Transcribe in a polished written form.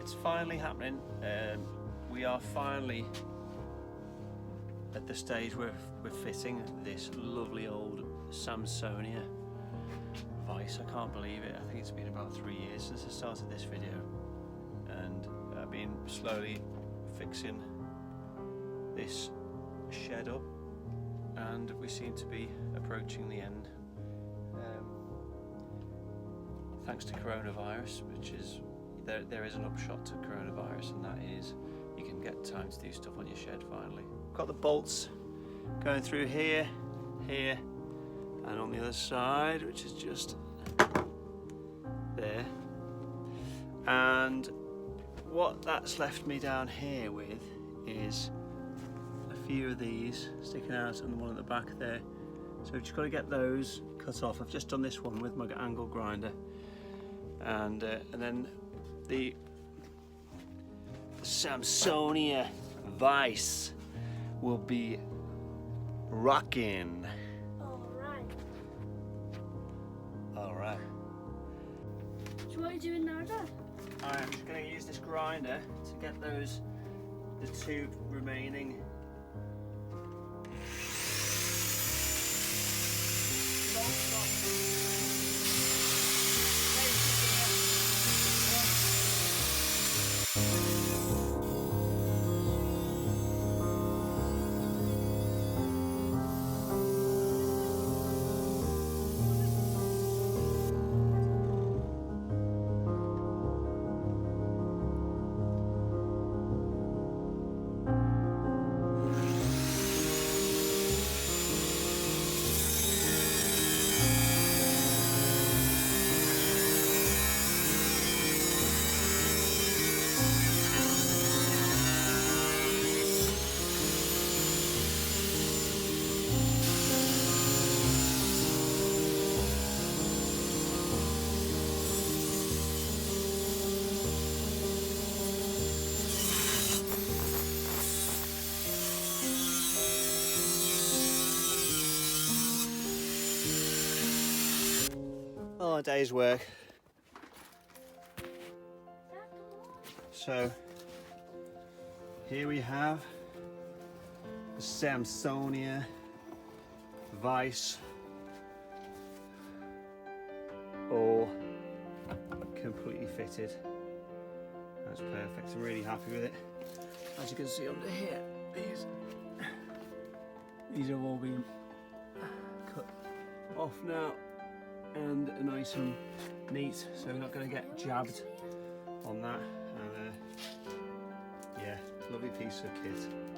it's finally happening. We are finally at the stage where we're fitting this lovely old Samsonia vice. I can't believe it. I think it's been about 3 years since I started this video, and I've been slowly fixing this shed up, and we seem to be approaching the end. Thanks to coronavirus, which is there is an upshot to coronavirus, and that is you can get time to do stuff on your shed finally. Got the bolts going through here, here, and on the other side, which is just there. And what that's left me down here with is a few of these sticking out and the one at the back there. So we've just got to get those cut off. I've just done this one with my angle grinder, and then the Samsonia vice will be rocking. All right. So what are you doing now, Dad? I'm just going to use this grinder to get the two remaining. A day's work. So here we have the Samsonia vice all completely fitted. That's perfect. I'm really happy with it. As you can see under here, these have all been cut off now and nice and neat, so we're not going to get jabbed on that. And yeah, lovely piece of kit.